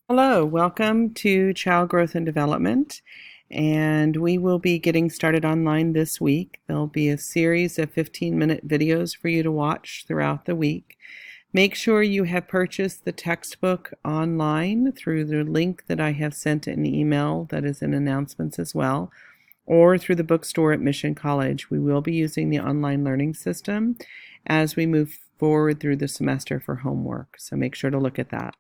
Hello, welcome to Child Growth and Development. And we will be getting started online this week. There'll be a series of 15-minute videos for you to watch throughout the week. Make sure you have purchased the textbook online through the link that I have sent in an email that is in announcements as well, or through the bookstore at Mission College. We will be using the online learning system as we move forward through the semester for homework, so make sure to look at that.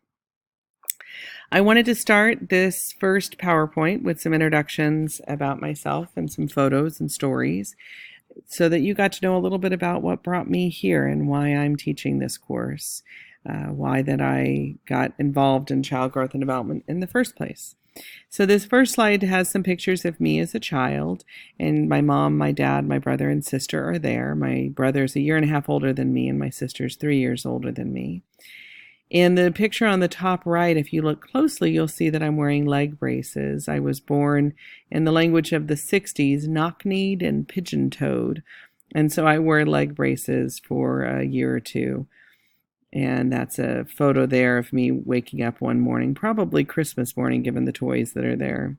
I wanted to start this first PowerPoint with some introductions about myself and some photos and stories so that you got to know a little bit about what brought me here and why I'm teaching this course, why that I got involved in child growth and development in the first place. So this first slide has some pictures of me as a child, and my mom, my dad, my brother, and sister are there. My brother's a year and a half older than me, and my sister's 3 years older than me. In the picture on the top right, if you look closely, you'll see that I'm wearing leg braces. I was born in the language of the 60s, knock-kneed and pigeon-toed. And so I wore leg braces for a year or two. And that's a photo there of me waking up one morning, probably Christmas morning, given the toys that are there.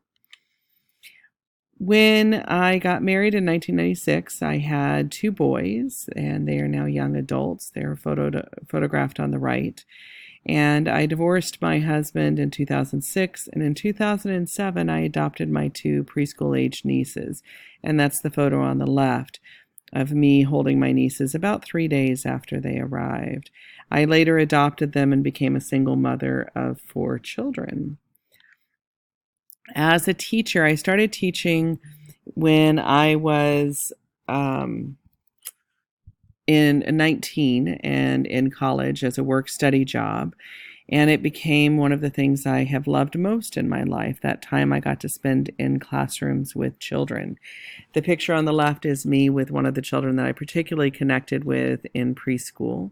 When I got married in 1996, I had 2 boys, and they are now young adults. They're photographed on the right. And I divorced my husband in 2006, and in 2007 I adopted my 2 preschool-age nieces, and that's the photo on the left of me holding my nieces about 3 days after they arrived. I later adopted them and became a single mother of 4 children. As a teacher, I started teaching when I was in 19 and in college as a work-study job. And it became one of the things I have loved most in my life, that time I got to spend in classrooms with children. The picture on the left is me with one of the children that I particularly connected with in preschool.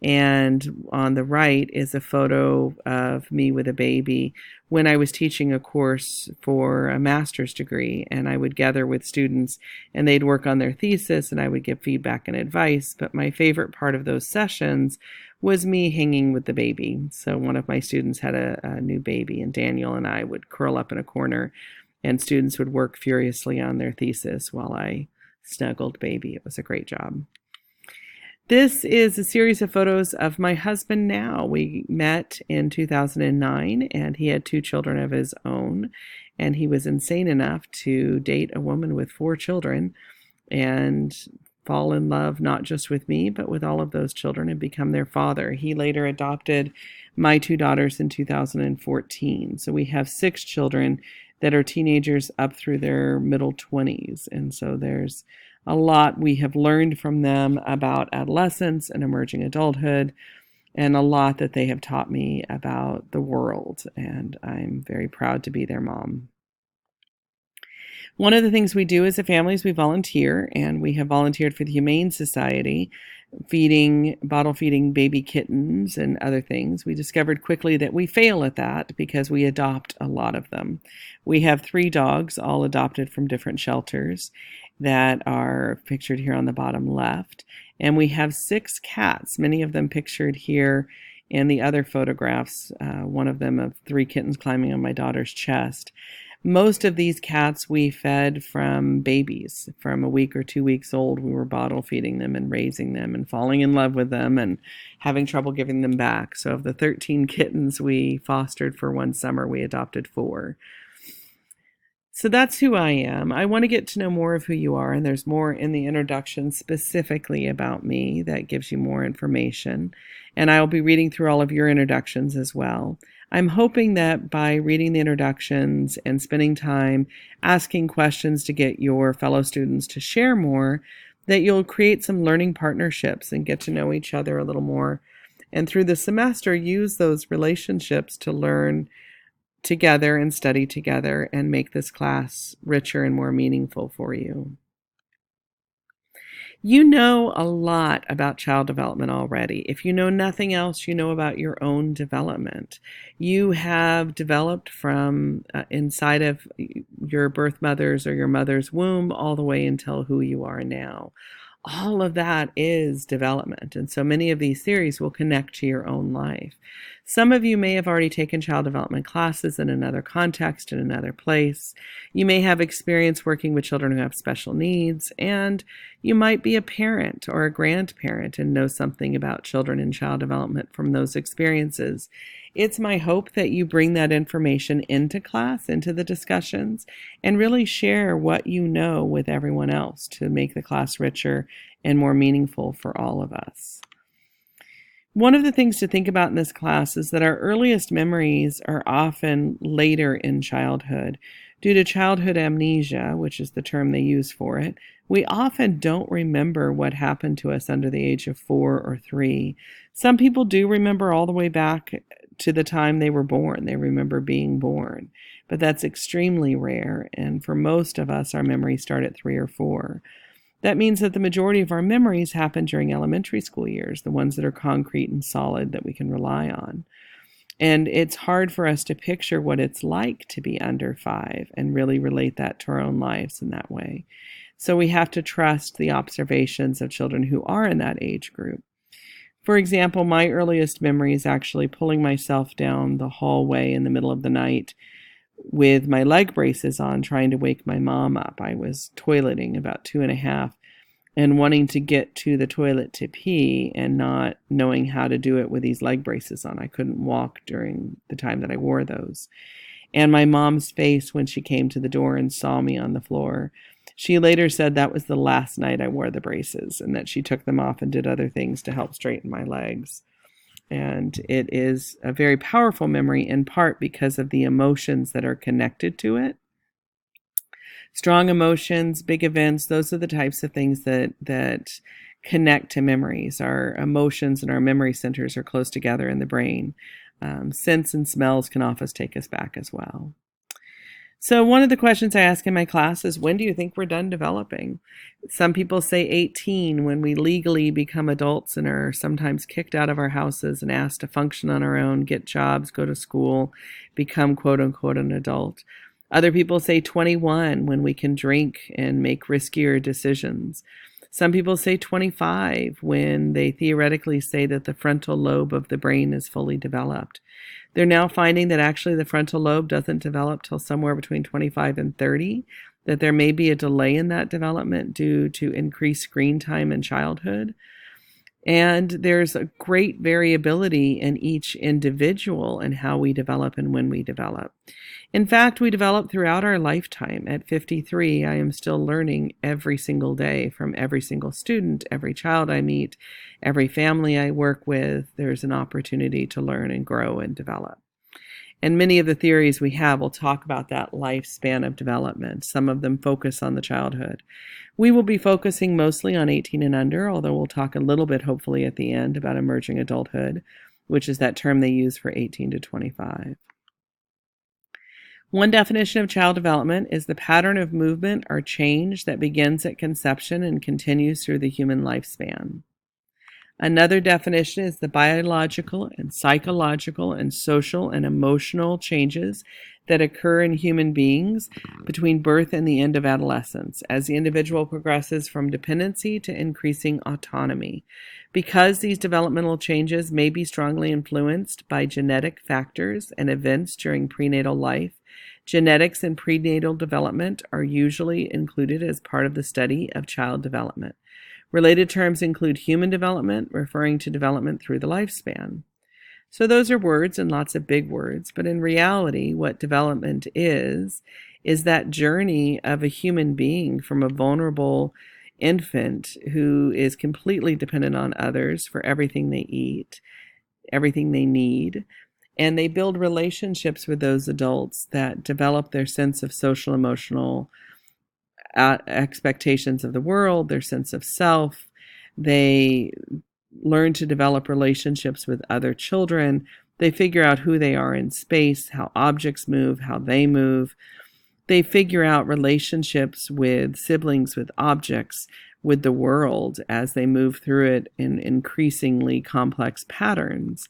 And on the right is a photo of me with a baby when I was teaching a course for a master's degree, and I would gather with students and they'd work on their thesis and I would give feedback and advice. But my favorite part of those sessions was me hanging with the baby. So one of my students had a new baby, and Daniel and I would curl up in a corner and students would work furiously on their thesis while I snuggled baby. It was a great job. This is a series of photos of my husband now. We met in 2009, and he had 2 children of his own, and he was insane enough to date a woman with 4 children and fall in love not just with me, but with all of those children and become their father. He later adopted my 2 daughters in 2014. So we have 6 children that are teenagers up through their middle 20s. And so there's a lot we have learned from them about adolescence and emerging adulthood, and a lot that they have taught me about the world. And I'm very proud to be their mom. One of the things we do as a family is we volunteer, and we have volunteered for the Humane Society, bottle feeding baby kittens and other things. We discovered quickly that we fail at that because we adopt a lot of them. We have 3 dogs, all adopted from different shelters, that are pictured here on the bottom left. And we have 6 cats, many of them pictured here in the other photographs, one of them of 3 kittens climbing on my daughter's chest. Most of these cats we fed from babies. From a week or 2 weeks old, we were bottle feeding them and raising them and falling in love with them and having trouble giving them back. So of the 13 kittens we fostered for one summer, we adopted 4. So that's who I am. I want to get to know more of who you are, and there's more in the introduction specifically about me that gives you more information. And I'll be reading through all of your introductions as well. I'm hoping that by reading the introductions and spending time asking questions to get your fellow students to share more, that you'll create some learning partnerships and get to know each other a little more. And through the semester, use those relationships to learn together and study together and make this class richer and more meaningful for you. You know a lot about child development already. If you know nothing else, you know about your own development. You have developed from inside of your birth mother's or your mother's womb all the way until who you are now. All of that is development. And so many of these theories will connect to your own life. Some of you may have already taken child development classes in another context, in another place. You may have experience working with children who have special needs, and you might be a parent or a grandparent and know something about children and child development from those experiences. It's my hope that you bring that information into class, into the discussions, and really share what you know with everyone else to make the class richer and more meaningful for all of us. One of the things to think about in this class is that our earliest memories are often later in childhood. Due to childhood amnesia, which is the term they use for it, we often don't remember what happened to us under the age of 4 or 3. Some people do remember all the way back to the time they were born. They remember being born, but that's extremely rare, and for most of us, our memories start at 3 or 4. That means that the majority of our memories happen during elementary school years, the ones that are concrete and solid that we can rely on. And it's hard for us to picture what it's like to be under 5 and really relate that to our own lives in that way. So we have to trust the observations of children who are in that age group. For example, my earliest memory is actually pulling myself down the hallway in the middle of the night with my leg braces on, trying to wake my mom up. I was toileting about 2.5 and wanting to get to the toilet to pee and not knowing how to do it with these leg braces on. I couldn't walk during the time that I wore those. And my mom's face when she came to the door and saw me on the floor. She later said that was the last night I wore the braces and that she took them off and did other things to help straighten my legs. And it is a very powerful memory in part because of the emotions that are connected to it. Strong emotions, big events, those are the types of things that connect to memories. Our emotions and our memory centers are close together in the brain. Scents and smells can often take us back as well. So one of the questions I ask in my class is, when do you think we're done developing? Some people say 18, when we legally become adults and are sometimes kicked out of our houses and asked to function on our own, get jobs, go to school, become quote unquote an adult. Other people say 21, when we can drink and make riskier decisions. Some people say 25, when they theoretically say that the frontal lobe of the brain is fully developed. They're now finding that actually the frontal lobe doesn't develop till somewhere between 25 and 30, that there may be a delay in that development due to increased screen time in childhood. And there's a great variability in each individual and how we develop and when we develop. In fact, we develop throughout our lifetime. At 53, I am still learning every single day from every single student, every child I meet, every family I work with. There's an opportunity to learn and grow and develop. And many of the theories we have will talk about that lifespan of development. Some of them focus on the childhood. We will be focusing mostly on 18 and under, although we'll talk a little bit, hopefully, at the end about emerging adulthood, which is that term they use for 18 to 25. One definition of child development is the pattern of movement or change that begins at conception and continues through the human lifespan. Another definition is the biological and psychological and social and emotional changes that occur in human beings between birth and the end of adolescence as the individual progresses from dependency to increasing autonomy. Because these developmental changes may be strongly influenced by genetic factors and events during prenatal life, genetics and prenatal development are usually included as part of the study of child development. Related terms include human development, referring to development through the lifespan. So those are words and lots of big words, but in reality, what development is that journey of a human being from a vulnerable infant who is completely dependent on others for everything they eat, everything they need, and they build relationships with those adults that develop their sense of social, emotional expectations of the world, their sense of self. They learn to develop relationships with other children. They figure out who they are in space, how objects move, how they move. They figure out relationships with siblings, with objects, with the world as they move through it in increasingly complex patterns.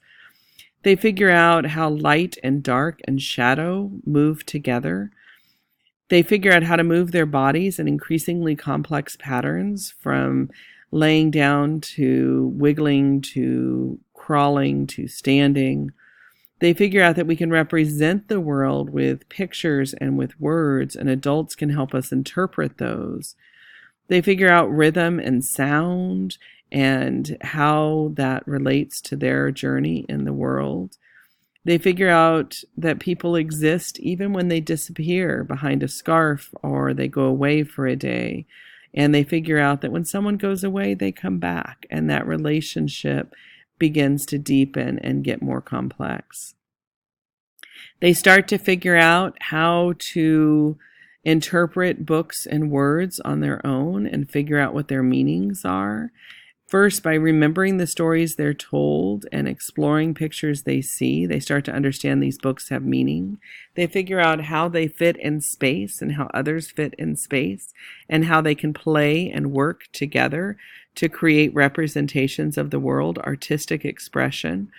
They figure out how light and dark and shadow move together. They figure out how to move their bodies in increasingly complex patterns, from laying down to wiggling to crawling to standing. They figure out that we can represent the world with pictures and with words, and adults can help us interpret those. They figure out rhythm and sound and how that relates to their journey in the world. They figure out that people exist even when they disappear behind a scarf or they go away for a day. And they figure out that when someone goes away, they come back, and that relationship begins to deepen and get more complex. They start to figure out how to interpret books and words on their own and figure out what their meanings are. First, by remembering the stories they're told and exploring pictures they see, they start to understand these books have meaning. They figure out how they fit in space and how others fit in space, and how they can play and work together to create representations of the world, artistic expression,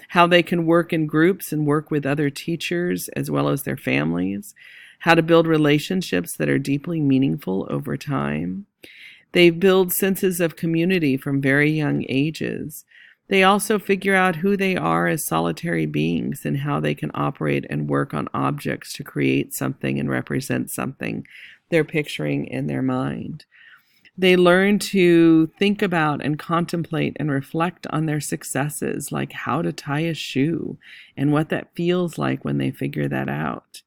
how they can work in groups and work with other teachers as well as their families, how to build relationships that are deeply meaningful over time. They build senses of community from very young ages. They also figure out who they are as solitary beings and how they can operate and work on objects to create something and represent something they're picturing in their mind. They learn to think about and contemplate and reflect on their successes, like how to tie a shoe and what that feels like when they figure that out.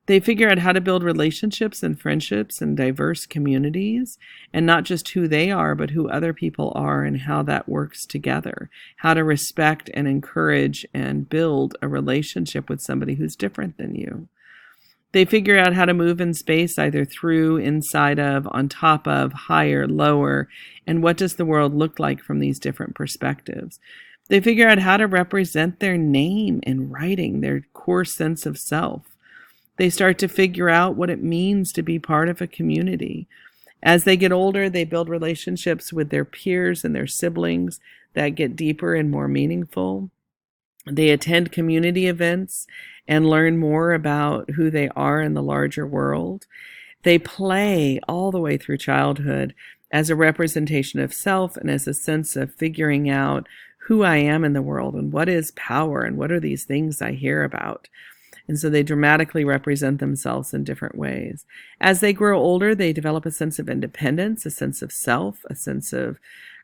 They figure out how to build relationships and friendships in diverse communities, and not just who they are, but who other people are and how that works together. How to respect and encourage and build a relationship with somebody who's different than you. They figure out how to move in space, either through, inside of, on top of, higher, lower, and what does the world look like from these different perspectives. They figure out how to represent their name in writing, their core sense of self. They start to figure out what it means to be part of a community. As they get older, they build relationships with their peers and their siblings that get deeper and more meaningful. They attend community events and learn more about who they are in the larger world. They play all the way through childhood as a representation of self and as a sense of figuring out who I am in the world and what is power and what are these things I hear about. And so they dramatically represent themselves in different ways. As they grow older, they develop a sense of independence, a sense of self, a sense of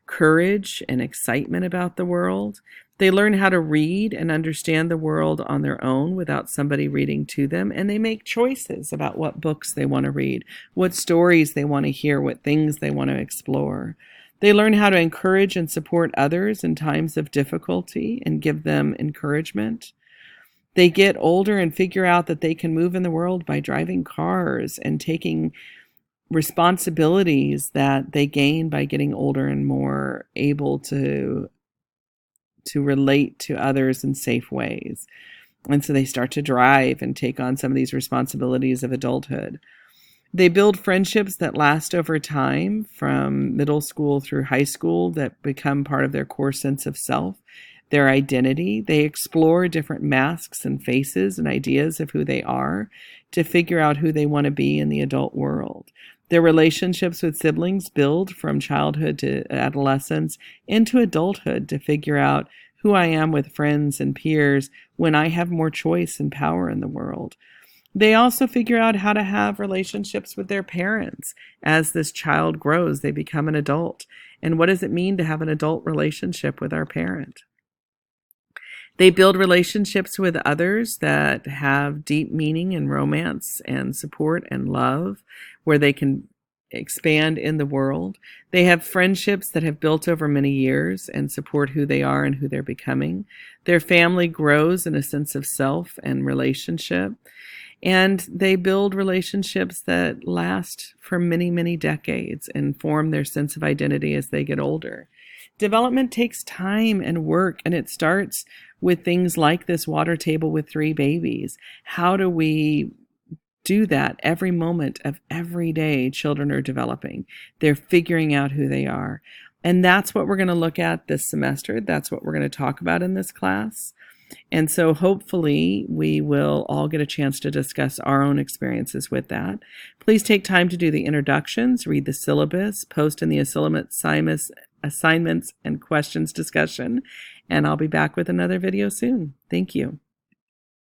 courage and excitement about the world. They learn how to read and understand the world on their own without somebody reading to them. And they make choices about what books they want to read, what stories they want to hear, what things they want to explore. They learn how to encourage and support others in times of difficulty and give them encouragement. They get older and figure out that they can move in the world by driving cars and taking responsibilities that they gain by getting older and more able to relate to others in safe ways. And so they start to drive and take on some of these responsibilities of adulthood. They build friendships that last over time, from middle school through high school, that become part of their core sense of self, their identity. They explore different masks and faces and ideas of who they are to figure out who they want to be in the adult world. Their relationships with siblings build from childhood to adolescence into adulthood to figure out who I am with friends and peers when I have more choice and power in the world. They also figure out how to have relationships with their parents. As this child grows, they become an adult. And what does it mean to have an adult relationship with our parent? They build relationships with others that have deep meaning and romance and support and love, where they can expand in the world. They have friendships that have built over many years and support who they are and who they're becoming. Their family grows in a sense of self and relationship. And they build relationships that last for many, many decades and form their sense of identity as they get older. Development takes time and work, and it starts with things like this water table with 3 babies. How do we do that every moment of every day children are developing? They're figuring out who they are. And that's what we're going to look at this semester. That's what we're going to talk about in this class. And so hopefully we will all get a chance to discuss our own experiences with that. Please take time to do the introductions, read the syllabus, post in the assignments and questions discussion, and I'll be back with another video soon. Thank you.